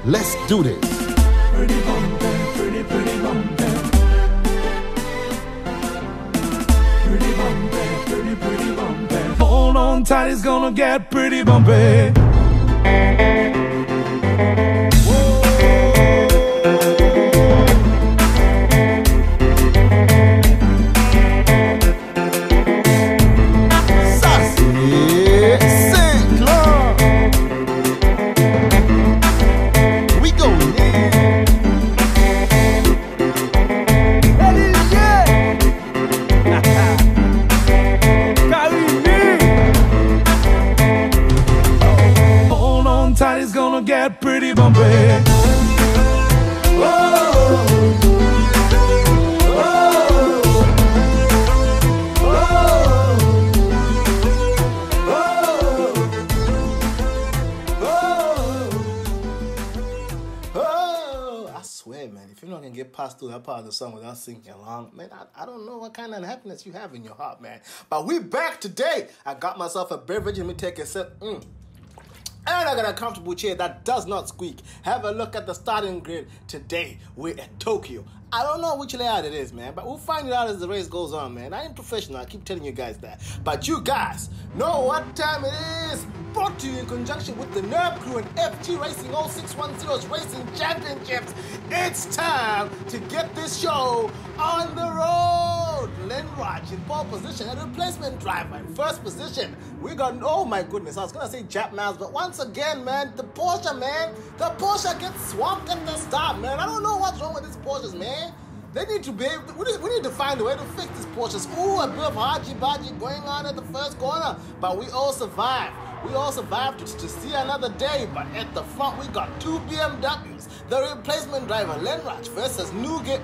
Let's do this. Pretty bumpy, pretty bumpy. Pretty bumpy, pretty bumpy. Hold on tight, it's gonna get pretty bumpy. It's gonna get pretty bumpy. I swear, man, if you're not gonna get past through that part of the song without singing along, man, I don't know what kind of happiness you have in your heart, man. But we back today. I got myself a beverage. Let me take a sip. And I got a comfortable chair that does not squeak. Have a look at the starting grid. Today, we're at Tokyo. I don't know which layout it is, man, but we'll find it out as the race goes on, man. I ain't professional, I keep telling you guys that. But you guys know what time it is. Brought to you in conjunction with the NurbCrew and FG Racing 0610's Racing Championships. It's time to get this show on the road. Len Raj in pole position, a replacement driver in first position. We got, oh my goodness, I was going to say Jap Miles, but once again, man, the Porsche gets swamped at the start, man. I don't know what's wrong with these Porsches, man. They need to be able to, we need to find a way to fix these Porsches. Ooh, a bit of haji-baji going on at the first corner, but we all survived. We all survived to see another day, but at the front we got two BMWs. The replacement driver, Len Raj versus Nougat.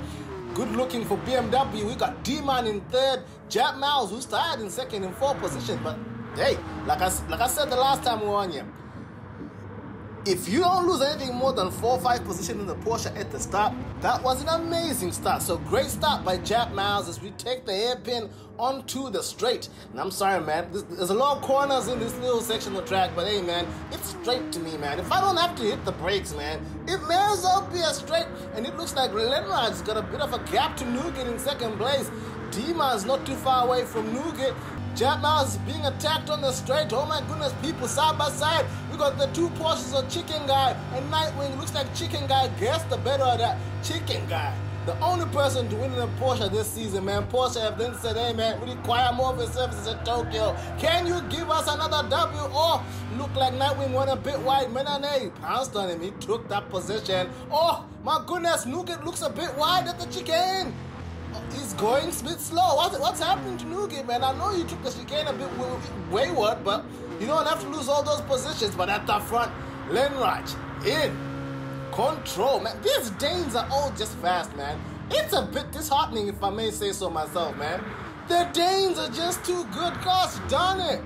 Good looking for BMW. We got D-Man in third, Jap Miles, who started in second and fourth position. But hey, like I said the last time we were on here, if you don't lose anything more than 4 or 5 positions in the Porsche at the start, that was an amazing start. So great start by Jap Miles as we take the hairpin onto the straight. And I'm sorry, man, there's a lot of corners in this little section of the track, but hey, man, it's straight to me, man. If I don't have to hit the brakes, man, it may as well be a straight. And it looks like Len Raj's got a bit of a gap to Nougat in second place. D-Man's not too far away from Nougat. Jap Miles is being attacked on the straight. Oh my goodness, people side by side. We got the two Porsches of Chicken Guy and Nightwing. Looks like Chicken Guy gets the better of that Chicken Guy. The only person to win in a Porsche this season, man. Porsche have then said, hey man, we require more of your services at Tokyo. Can you give us another W? Oh, look like Nightwing went a bit wide. Menane pounced on him. He took that position. Oh my goodness, Nougat looks a bit wide at the chicane. He's going a bit slow. What's happening to Nougat, man? I know you took the chicane a bit wayward, but you don't have to lose all those positions. But at the front, Len Raj in control, man. These Danes are all just fast, man. It's a bit disheartening, if I may say so myself, man. The Danes are just too good. Gosh darn it.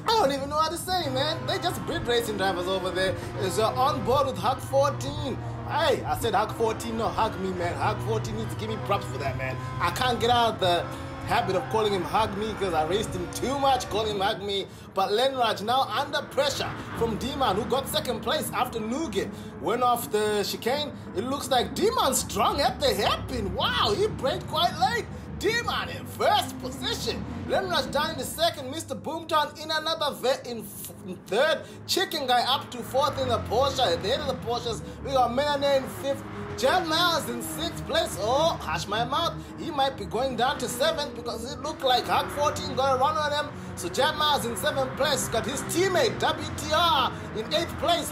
I don't even know how to say, man. They just bid racing drivers over there. Is on board with Hug 14. Hey, I said Hug 14, no, hug me, man. Hug 14 needs to give me props for that, man. I can't get out of the habit of calling him Hug Me because I raced him too much, calling him Hug Me. But Len Raj now under pressure from D-Man, who got second place after Nougat went off the chicane. It looks like D-Man strong at the hairpin. Wow, he braked quite late. D-Man in first position. Len Raj down in the second. Mr. Boomtown in another vet in third. Chicken Guy up to fourth in the Porsche. At the end of the Porsches, we got Menane in fifth. Jap Miles in sixth place. Oh, hush my mouth. He might be going down to seventh because it looked like Hug 14 got a run on him. So Jap Miles in seventh place. Got his teammate WTR in eighth place.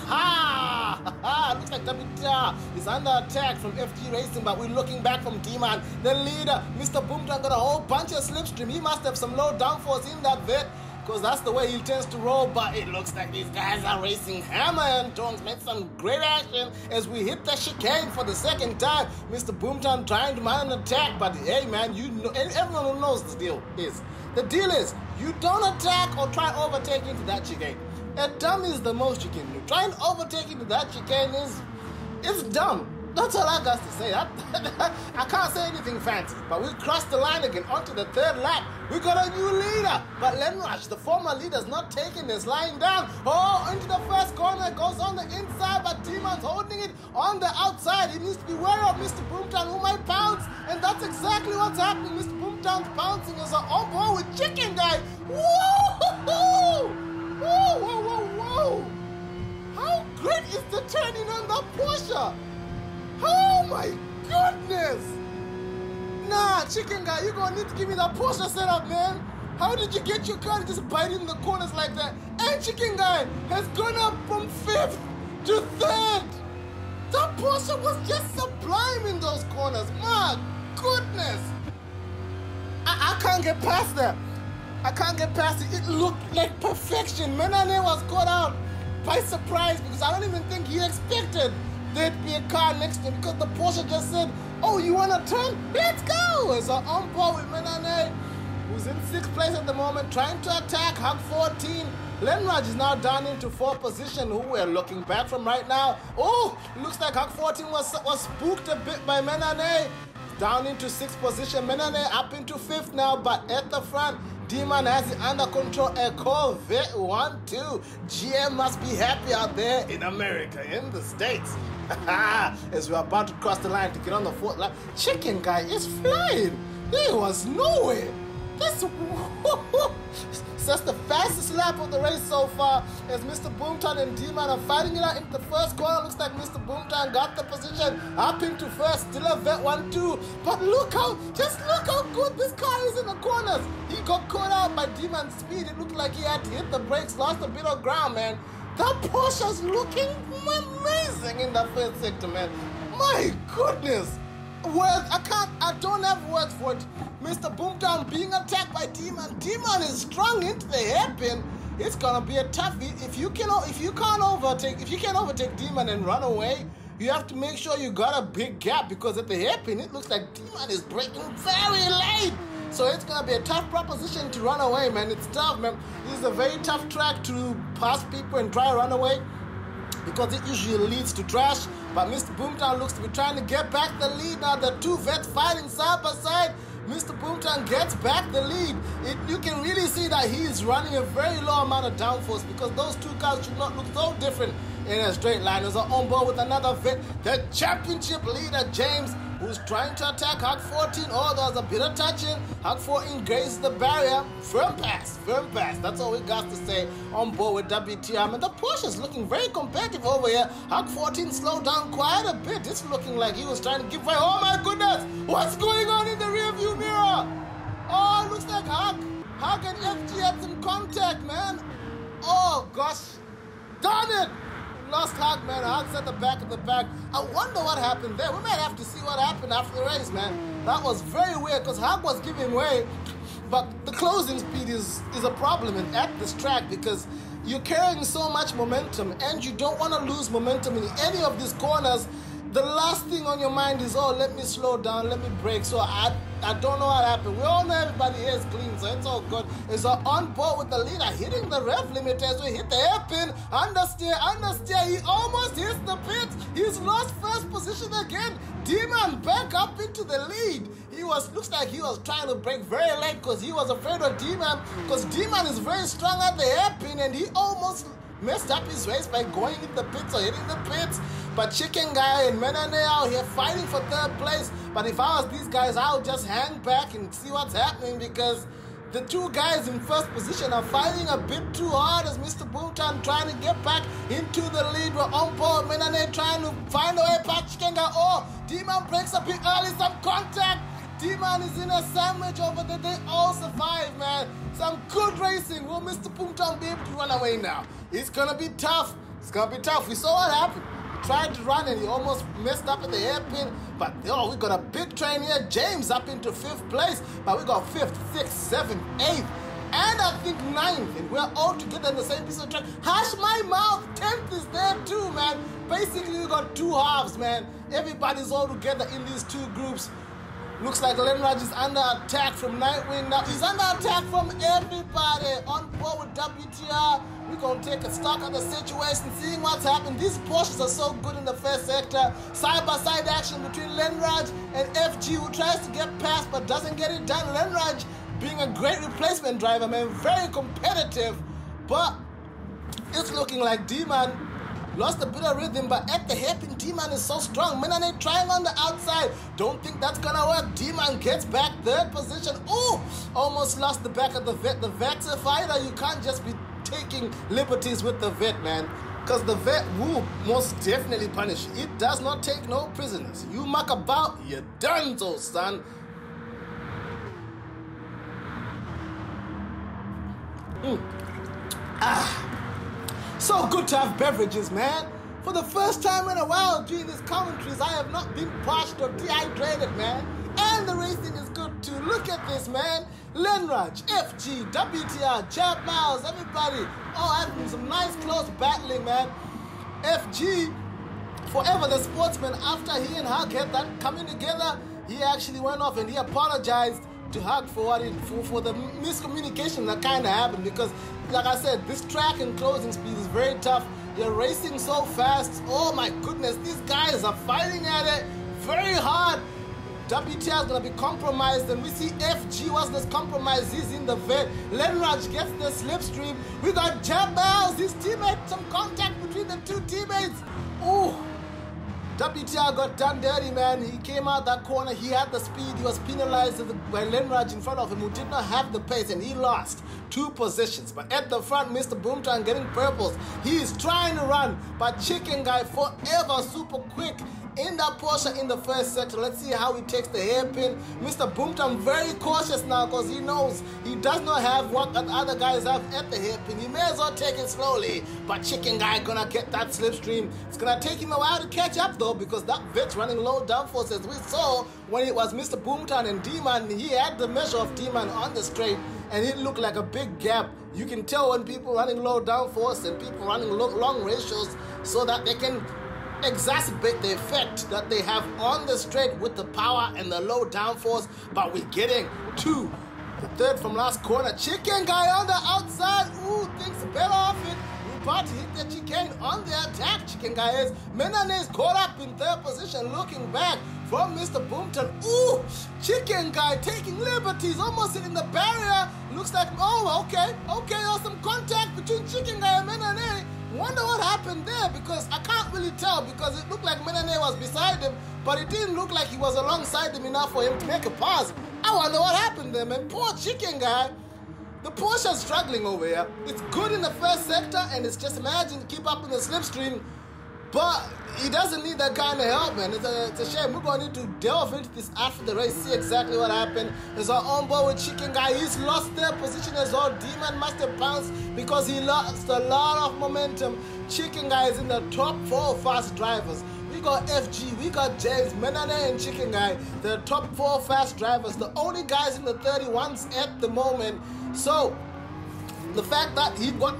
Looks like WTR is under attack from FG Racing, but we're looking back from D-Man. The leader, Mr. Boomtown, got a whole bunch of slipstream. He must have some low downforce in that vet, because that's the way he tends to roll. But it looks like these guys are racing hammer and tongs. Made some great action as we hit the chicane for the second time. Mr. Boomtown trying to mount an attack, but hey man, you know, everyone who knows the deal is you don't attack or try overtake into that chicane. A dumb is the most you can do. Trying to overtake into that chicane is dumb. That's all I got to say. I can't say anything fancy. But we crossed the line again onto the third lap. We got a new leader. But Len Raj, the former leader, is not taking this, lying down. Oh, into the first corner. Goes on the inside, but D-Man's holding on the outside. He needs to be wary of Mr. Boomtown, who might pounce, and that's exactly what's happening. Mr. Boomtown's pouncing as an on board with Chicken Guy. Whoa! Whoa, whoa, whoa, whoa! How great is the turning on the Porsche? Oh my goodness! Nah, Chicken Guy, you're gonna need to give me that Porsche setup, man. How did you get your car to just bite in the corners like that? And Chicken Guy has gone up from 5th to 3rd. That Porsche was just sublime in those corners. My goodness. I can't get past that. I can't get past it. It looked like perfection. Menane was caught out by surprise because I don't even think he expected there'd be a car next to him because the Porsche just said, oh, you want to turn? Let's go. It's an on board with Menane, who's in 6th place at the moment, trying to attack Hug 14. Lenraj is now down into 4th position, who we're looking back from right now. Oh, looks like Hug 14 was spooked a bit by Menane. Down into 6th position. Menane up into 5th now, but at the front, D-Man has it under control. A Corvette 1-2. GM must be happy out there in America, in the States. As we're about to cross the line to get on the 4th line. Chicken Guy is flying. There was nowhere. That's the fastest lap of the race so far as Mr. Boomtown and D-Man are fighting it out into the first corner. Looks like Mr. Boomtown got the position up into 1st, still a vet 1-2. But look how good this car is in the corners. He got caught out by D-Man's speed. It looked like he had to hit the brakes, lost a bit of ground, man. That Porsche's looking amazing in that first sector, man. My goodness. I don't have words for it. Mr. Boomtown being attacked by D-Man. D-Man is strung into the hairpin. It's gonna be a toughie. If you can't overtake D-Man and run away, you have to make sure you got a big gap because at the hairpin it looks like D-Man is braking very late. So it's gonna be a tough proposition to run away, man. It's tough, man. This is a very tough track to pass people and try to run away, because it usually leads to trash. But Mr. Boomtown looks to be trying to get back the lead now. The two vets fighting side by side. Mr. Boomtown gets back the lead. You can really see that he is running a very low amount of downforce because those two cars should not look so different in a straight line. There's on board with another vet, the championship leader, James, who's trying to attack Hug 14. Oh, there's a bit of touching. Hug 14 grazes the barrier. Firm pass. That's all we got to say on board with WTR. And the Porsche's looking very competitive over here. Hug 14 slowed down quite a bit. It's looking like he was trying to give way. Oh my goodness! What's going on in the rearview mirror? Oh, looks like Hug and FG had some contact, man. Oh gosh. Darn it! Lost Hug, man. Hug's at the back of the pack. I wonder what happened there. We might have to see what happened after the race, man. That was very weird because Hug was giving way, but the closing speed is a problem at this track because you're carrying so much momentum and you don't want to lose momentum in any of these corners. The last thing on your mind is, oh, let me slow down, let me brake. So I don't know what happened. We all know everybody here is clean, so it's all good. It's on board with the leader, hitting the rev limiter as we hit the hairpin. Understeer. He almost hits the pits. He's lost first position again. D-Man back up into the lead. Looks like he was trying to brake very late because he was afraid of D-Man, because D-Man is very strong at the hairpin and he almost messed up his race by going in the pits or hitting the pits. But Chicken Guy and Menane out here fighting for 3rd place. But if I was these guys, I would just hang back and see what's happening because the two guys in 1st position are fighting a bit too hard as Mr. Boomtown trying to get back into the lead. We're on board. Menane trying to find a way past Chicken Guy. Oh, D-Man breaks a bit early, some contact. D-Man is in a sandwich over there. They all survive, man. Some good racing. Will Mr. Boomtown be able to run away now? It's going to be tough. We saw what happened. He tried to run and he almost messed up at the hairpin. But, we got a big train here. James up into 5th place. But we got 5th, 6th, 7th, 8th, and I think 9th. And we're all together in the same piece of track. Hush my mouth. 10th is there too, man. Basically, we got 2 halves, man. Everybody's all together in these 2 groups. Looks like Lenraj is under attack from Nightwing now. He's under attack from everybody. On board with WTR. We're going to take a stock of the situation, seeing what's happened. These Porsches are so good in the first sector. Side-by-side action between Lenraj and FG, who tries to get past but doesn't get it done. Lenraj being a great replacement driver, man. Very competitive. But it's looking like D-Man lost a bit of rhythm, but at the hairpin, D-Man is so strong. Menane trying on the outside. Don't think that's gonna work. D-Man gets back, third position. Ooh, almost lost the back of the vet. The vet's a fighter. You can't just be taking liberties with the vet, man. Because the vet will most definitely punish you. It does not take no prisoners. You muck about, you're done, so son. So good to have beverages, man. For the first time in a while during these commentaries, I have not been parched or dehydrated, man. And the racing is good too. Look at this, man. Lenraj, FG, WTR, Chap Miles, everybody. Oh, having some nice close battling, man. FG, forever the sportsman, after he and Hug had that coming together, he actually went off and he apologized to Hug for the miscommunication that kind of happened, because like I said, this track and closing speed is very tough. You're racing so fast. Oh my goodness, these guys are fighting at it very hard. WTR is going to be compromised, and we see FG was this compromise. He's in the vet. Lenraj gets the slipstream. We got Jab Miles, his teammate, some contact between the two teammates. Ooh. WTR got done dirty, man. He came out that corner. He had the speed. He was penalized by Lenraj in front of him, who did not have the pace, and he lost 2 positions. But at the front, Mr. Boomtown getting purples. He is trying to run, but Chicken Guy forever super quick in that Porsche in the first sector. Let's see how he takes the hairpin. Mr. Boomtown very cautious now, because he knows he does not have what the other guys have at the hairpin. He may as well take it slowly, but Chicken Guy gonna get that slipstream. It's gonna take him a while to catch up though, because that vet's running low downforce, as we saw when it was Mr. Boomtown and D-Man. He had the measure of D-Man on the straight, and it looked like a big gap. You can tell when people running low downforce and people running long ratios, so that they can exacerbate the effect that they have on the straight with the power and the low downforce. But we're getting to the third from last corner. Chicken Guy on the outside. Ooh, thinks better of it. We're about to hit the chicane on the attack. Chicken Guy is. Menane is caught up in third position, looking back from Mr. Boomtown. Ooh, Chicken Guy taking liberties, almost hitting the barrier. Looks like, oh, okay, there's some contact between Chicken Guy and Menane. Wonder what happened there, because I can't really tell, because it looked like Menane was beside him, but it didn't look like he was alongside him enough for him to make a pass. I wonder what happened there, man. Poor Chicken Guy. The Porsche's struggling over here. It's good in the first sector, and it's just imagine to keep up in the slipstream, but he doesn't need that kind of help, man. It's a shame. We're going to need to delve into this after the race, see exactly what happened. There's our on board with Chicken Guy. He's lost their position as well. D-Man must have bounced because he lost a lot of momentum. Chicken Guy is in the top 4 fast drivers. We got FG, we got James, Menane, and Chicken Guy. The top 4 fast drivers. The only guys in the 31s at the moment. So, the fact that he got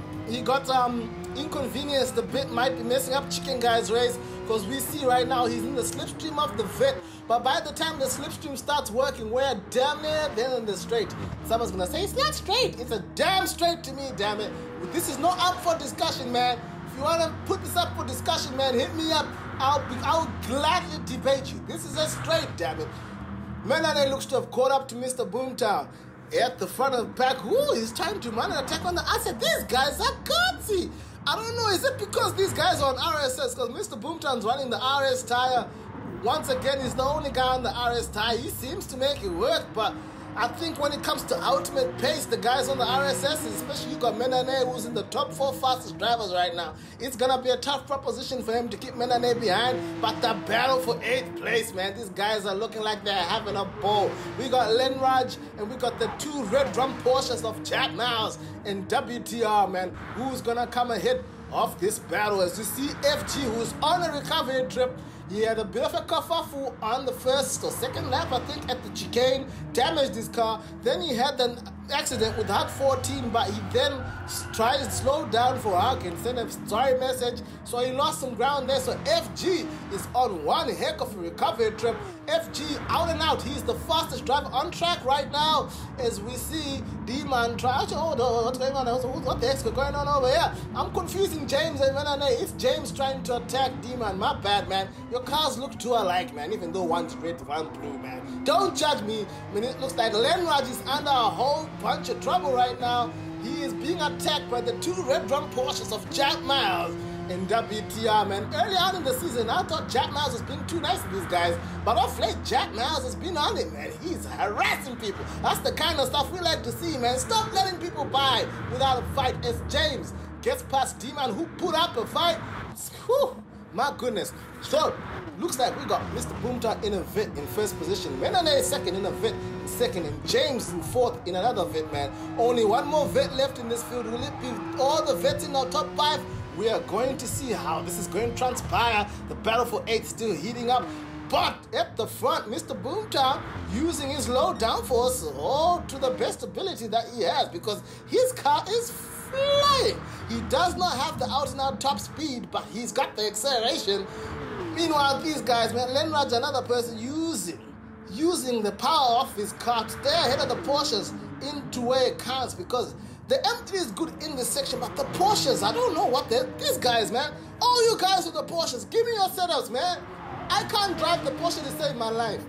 inconvenienced a bit might be messing up Chicken Guy's race, because we see right now he's in the slipstream of the vet, but by the time the slipstream starts working, we're damn near then in the straight. Someone's gonna say it's not straight. It's a damn straight to me, damn it. This is not up for discussion, man. If you want to put this up for discussion, man, hit me up. I'll gladly debate you. This is a straight, damn it. Menane looks to have caught up to Mr. Boomtown at the front of the pack. Ooh, he's trying to run an attack on the outside. These guys are gutsy. I don't know, is it because these guys are on RSS? Because Mr. Boomtown's running the RS tire. Once again, he's the only guy on the RS tire. He seems to make it work, but I think when it comes to ultimate pace, the guys on the RSS, especially you got Menane, who's in the top 4 fastest drivers right now, it's going to be a tough proposition for him to keep Menane behind. But the battle for 8th place, man, these guys are looking like they're having a ball. We got Lenraj, and we got the 2 red drum Porsches of Chad Miles and WTR, man, who's going to come ahead of this battle. As you see FG, who's on a recovery trip. He had a bit of a kerfuffle on the first or second lap, I think, at the chicane, damaged his car. Then he had an accident with Hug 14, but he then tried to slow down for Hug and send a sorry message. So he lost some ground there. So FG is on one heck of a recovery trip. FG out and out. He's the fastest driver on track right now. As we see D-Man try. Oh, what's going on? What the heck's going on over here? I'm confusing James and Menane. It's James trying to attack D-Man. My bad, man. Your cars look too alike, man. Even though one's red, one's blue, man. Don't judge me. I mean, it looks like Lenraj is under a whole bunch of trouble right now. He is being attacked by the 2 red drum Porsches of Jack Miles. in WTR, man. Early on in the season, I thought Jack Miles was being too nice to these guys, but off late, Jack Miles has been on it, man. He's harassing people. That's the kind of stuff we like to see, man. Stop letting people by without a fight. As James gets past D-Man, who put up a fight. Whew, my goodness. So, looks like we got Mr. Boomtown in a vet in first position. Menane second in a vet in second, and James in fourth in another vet, man. Only one more vet left in this field. Will it be all the vets in our top 5? We are going to see how this is going to transpire. The battle for 8 still heating up. But at the front, Mr. Boomtown using his low downforce to the best ability that he has, because his car is flying. He does not have the out-and-out top speed, but he's got the acceleration. Meanwhile, these guys, man, Lenraj, another person using the power of his car to stay ahead of the Porsches into where it counts, because the M3 is good in this section, but the Porsches, I don't know what these guys, man. All you guys with the Porsches, give me your setups, man. I can't drive the Porsche to save my life.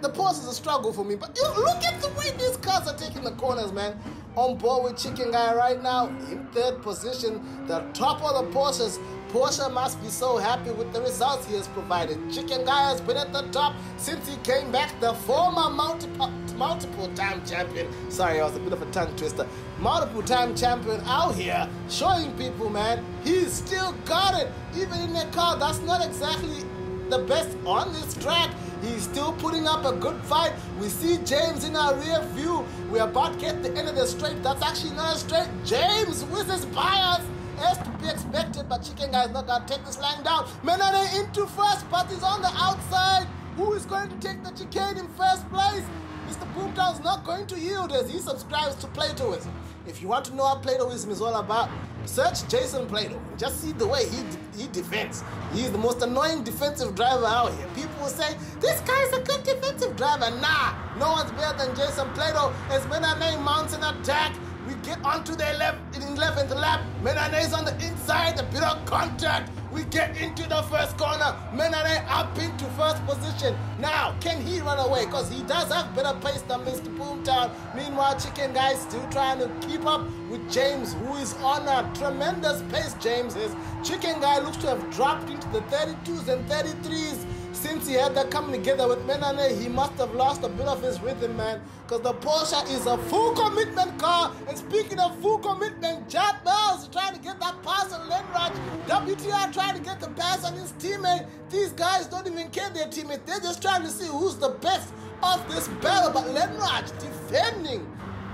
The Porsche is a struggle for me, but you look at the way these cars are taking the corners, man. On board with Chicken Guy right now in third position, the top of the Porsches. Porsche must be so happy with the results he has provided. Chicken Guy has been at the top since he came back, the former multiple-time champion. Sorry, I was a bit of a tongue twister. Multiple-time champion out here showing people, man, he's still got it. Even in a car that's not exactly the best on this track, he's still putting up a good fight. We see James in our rear view. We're about to get the end of the straight. That's actually not a straight. James with his bias, as to be expected, but Chicken Guy is not going to take this line down. Menane into first, but he's on the outside. Who is going to take the chicane in first place? Mr. Boomtown is not going to yield as he subscribes to Platoism. If you want to know what Platoism is all about, search Jason Plato and just see the way he defends. He's the most annoying defensive driver out here. People will say, this guy's a good defensive driver. Nah, no one's better than Jason Plato. As Menane mounts an attack, we get onto the 11th lap. Menane is on the inside, a bit of contact. We get into the first corner. Menane up into first position. Now, can he run away? Because he does have better pace than Mr. Boomtown. Meanwhile, Chicken Guy still trying to keep up with James, who is on a tremendous pace. James is. Chicken Guy looks to have dropped into the 32s and 33s. Since he had that coming together with Menane, he must have lost a bit of his rhythm, man. Because the Porsche is a full commitment car. And speaking of full commitment, Jack Miles is trying to get that pass on Lenraj. WTR trying to get the pass on his teammate. These guys don't even care their teammate. They're just trying to see who's the best of this battle. But Lenraj defending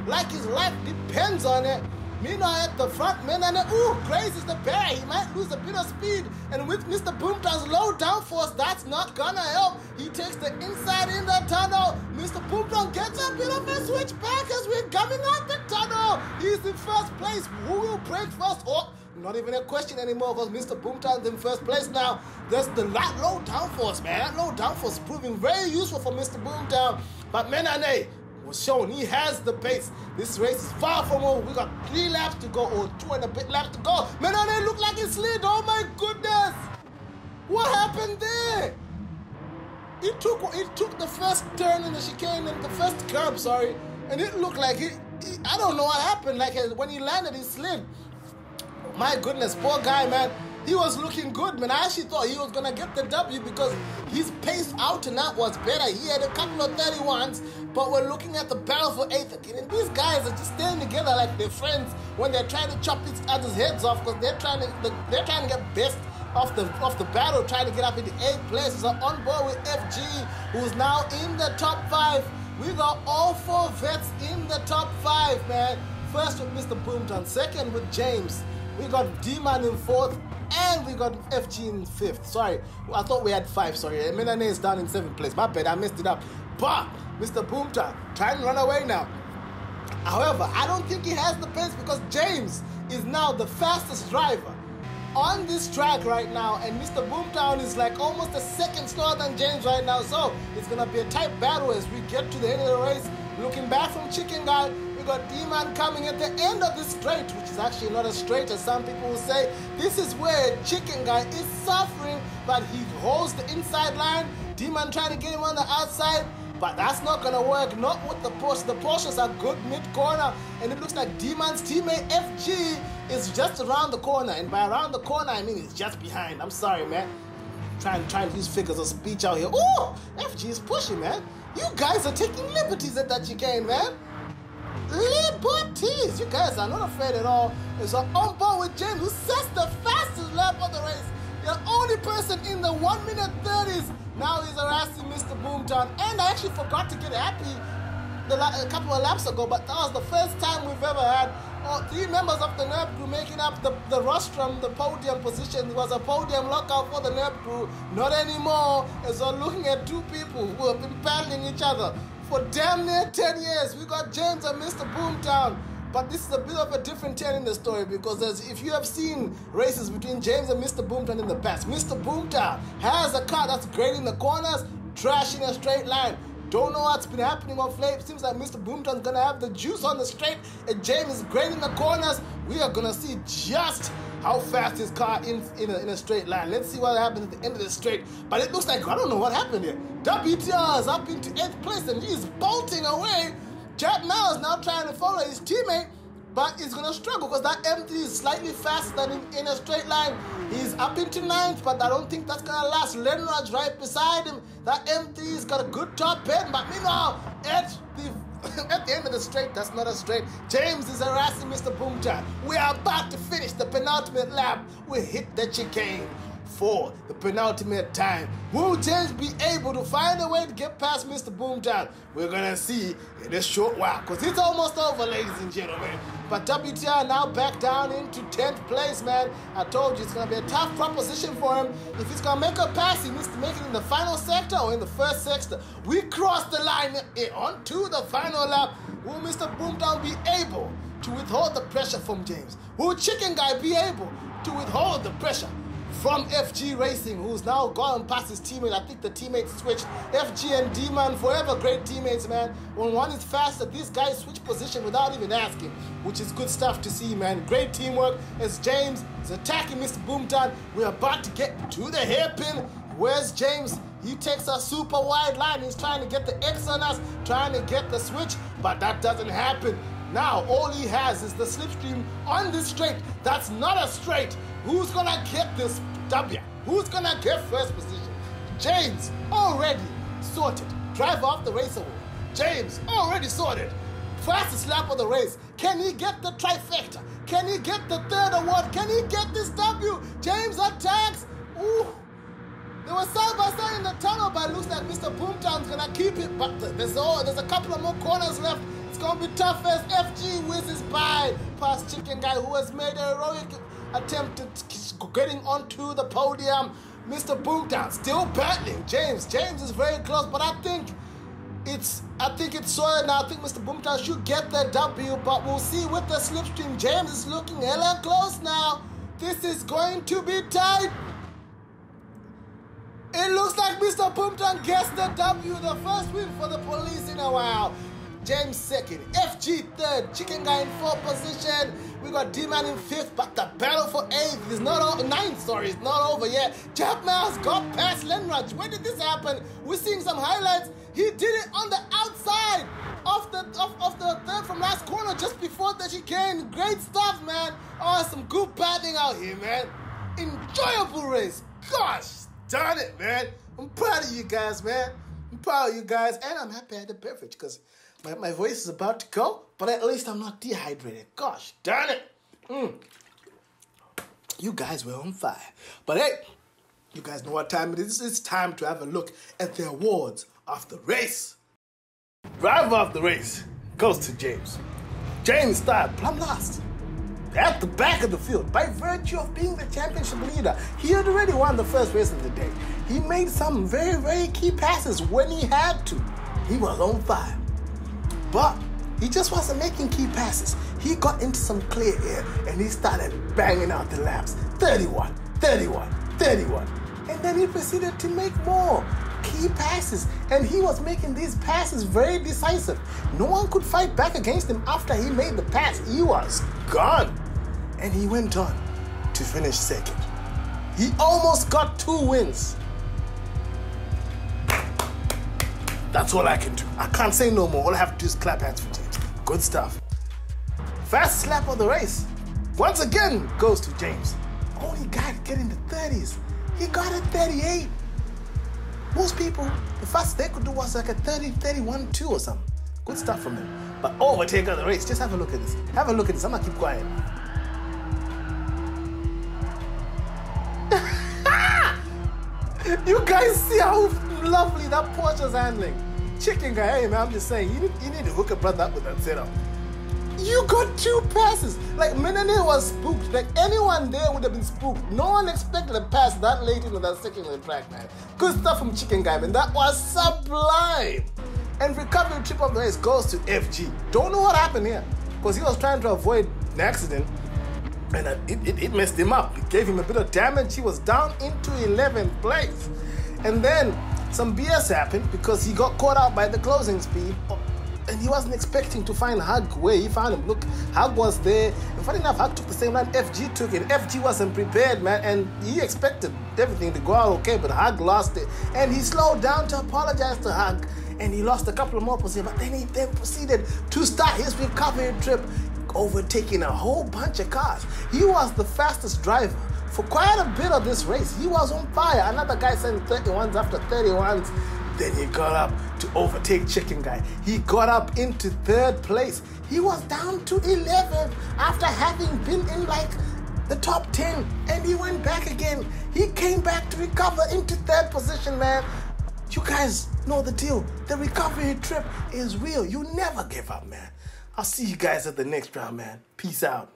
like his life depends on it. Meanwhile, at the front, Menane, grazes the barrier. He might lose a bit of speed. And with Mr. Boomtown's low downforce, that's not gonna help. He takes the inside in the tunnel. Mr. Boomtown gets a bit of a switch back as we're coming out the tunnel. He's in first place. Who will break first? Oh, not even a question anymore because Mr. Boomtown's in first place now. There's the low downforce, man. That low downforce is proving very useful for Mr. Boomtown. But Menane was shown he has the pace. This race is far from over. We got 3 laps to go, or 2 and a bit laps to go. Menane looked like he slid. Oh my goodness! What happened there? It took the first turn in the chicane and the first curb, sorry, and it looked like I don't know what happened. Like when he landed, he slid. My goodness, poor guy, man. He was looking good, man. I actually thought he was going to get the W because his pace out and out was better. He had a couple of 31s, but we're looking at the battle for 8th again. And these guys are just staying together like they're friends when they're trying to chop each other's heads off because they're trying to get best of the battle, trying to get up into 8th place. So on board with FG, who's now in the top 5. We got all 4 vets in the top 5, man. First with Mr. Boomtown, second with James. We got D-Man in 4th. And we got FG in 5th. Sorry, I thought we had 5. Sorry, Menane is down in 7th place. My bad, I messed it up. But Mr. Boomtown trying to run away now. However, I don't think he has the pace because James is now the fastest driver on this track right now. And Mr. Boomtown is like almost a second slower than James right now. So it's gonna be a tight battle as we get to the end of the race. Looking back from Chicken Guy, we got D-Man coming at the end of this straight, which is actually not as straight as some people will say. This is where Chicken Guy is suffering, but he holds the inside line. D-Man trying to get him on the outside, but that's not going to work, not with the Porsche. The Porsches are good mid-corner, and it looks like D-Man's teammate FG is just around the corner, and by around the corner, I mean it's just behind. I'm sorry, man. Trying to use figures of speech out here. Ooh, FG is pushing, man. You guys are taking liberties at that chicane, man. Liberties. You guys are not afraid at all. It's on board with James, who sets the fastest lap of the race. The only person in the 1 minute 30s. Now he's harassing Mr. Boomtown. And I actually forgot to get happy a couple of laps ago, but that was the first time we've ever had 3 members of the NurbCrew making up the rostrum, the podium position. It was a podium lockout for the NurbCrew. Not anymore, as we're looking at 2 people who have been battling each other for damn near 10 years. We got James and Mr. Boomtown. But this is a bit of a different turn in the story, because if you have seen races between James and Mr. Boomtown in the past, Mr. Boomtown has a car that's grading the corners, trashing a straight line. Don't know what's been happening of late. Seems like Mr. Boomtown's gonna have the juice on the straight, and James is grading the corners. We are gonna see just how fast his car in a straight line. Let's see what happens at the end of the straight. But it looks like, I don't know what happened here. WTR is up into 8th place, and he's bolting away. Jack now is now trying to follow his teammate, but he's gonna struggle because that M3 is slightly faster than in a straight line. He's up into 9th, but I don't think that's gonna last. Lenrod's right beside him. That M3's got a good top end, but meanwhile, at the end of the straight, that's not a straight. James is harassing Mr. Boomtown. We are about to finish the penultimate lap. We hit the chicane for the penultimate time. Will James be able to find a way to get past Mr. Boomtown? We're gonna see in a short while, because it's almost over, ladies and gentlemen. But WTR now back down into 10th place, man. I told you it's gonna be a tough proposition for him. If he's gonna make a pass, he needs to make it in the final sector or in the first sector. We cross the line onto the final lap. Will Mr. Boomtown be able to withhold the pressure from James? Will Chicken Guy be able to withhold the pressure from FG Racing, who's now gone past his teammate? I think the teammates switched. FG and D-Man, forever great teammates, man. When one is faster, these guys switch position without even asking, which is good stuff to see, man. Great teamwork as James is attacking Mr. Boomtown. We're about to get to the hairpin. Where's James? He takes a super wide line. He's trying to get the X on us, trying to get the switch, but that doesn't happen. Now, all he has is the slipstream on this straight. That's not a straight. Who's gonna get this W? Who's gonna get first position? James, already sorted. Driver of the race award. James, already sorted. Fastest lap of the race. Can he get the trifecta? Can he get the 3rd award? Can he get this W? James attacks. Ooh. They were side by side in the tunnel, but it looks like Mr. Boomtown's gonna keep it. But there's a couple of more corners left. It's gonna be tough as FG whizzes by past Chicken Guy, who has made a heroic attempt at getting onto the podium. Mr. Boomtown still battling James. James is very close, but I think it's sorted now. I think Mr. Boomtown should get the W, but we'll see with the slipstream. James is looking hella close now. This is going to be tight. It looks like Mr. Boomtown gets the W, the first win for the police in a while. James 2nd, FG 3rd, Chicken Guy in 4th position. We got D-Man in 5th, but the battle for 8th is not over. 9th, sorry, it's not over yet. Jackman's got past Lenraj. When did this happen? We're seeing some highlights. He did it on the outside of the 3rd from last corner, just before the chicane. Great stuff, man. Oh, some good batting out here, man. Enjoyable race. Gosh, darn it, man. I'm proud of you guys, man. I'm proud of you guys, and I'm happy I had the beverage, because my voice is about to go, but at least I'm not dehydrated. Gosh, darn it. You guys were on fire. But hey, you guys know what time it is. It's time to have a look at the awards of the race. Driver of the race goes to James. James started plumb last at the back of the field by virtue of being the championship leader. He had already won the first race of the day. He made some very, very key passes when he had to. He was on fire. But he just wasn't making key passes. He got into some clear air and he started banging out the laps. 31, 31, 31. And then he proceeded to make more key passes. And he was making these passes very decisive. No one could fight back against him after he made the pass. He was gone. And he went on to finish 2nd. He almost got 2 wins. That's all I can do. I can't say no more. All I have to do is clap hands for James. Good stuff. Fastest lap of the race. once again goes to James. Only guy to get in the 30s. He got a 38. Most people, the fastest they could do was like a 30, 31, 2 or something. Good stuff from him. But overtake of the race. Just have a look at this. Have a look at this. I'm gonna keep quiet. You guys see how lovely that Porsche is handling. Chicken guy, hey man, I'm just saying, you need to hook a brother up with that setup. You got 2 passes. Like, Menene was spooked. Like, anyone there would have been spooked. No one expected a pass that late into that second of the track, man. Good stuff from Chicken Guy, man. That was sublime. And recovery trip of the race goes to FG. Don't know what happened here, because he was trying to avoid an accident, and it messed him up. It gave him a bit of damage. He was down into 11th place. And then some BS happened because he got caught out by the closing speed. And he wasn't expecting to find Hug where he found him. Look, Hug was there. And funny enough, Hug took the same line FG took it. FG wasn't prepared, man. And he expected everything to go out okay, but Hug lost it. And he slowed down to apologize to Hug. And he lost a couple of more positions. But then he proceeded to start his recovery trip, overtaking a whole bunch of cars. He was the fastest driver for quite a bit of this race. He was on fire. Another guy sent 31s after 31s. Then he got up to overtake Chicken Guy. He got up into 3rd place. He was down to 11th after having been in like the top 10. And he went back again. He came back to recover into 3rd position, man. You guys know the deal. The recovery trip is real. You never give up, man. I'll see you guys at the next round, man. Peace out.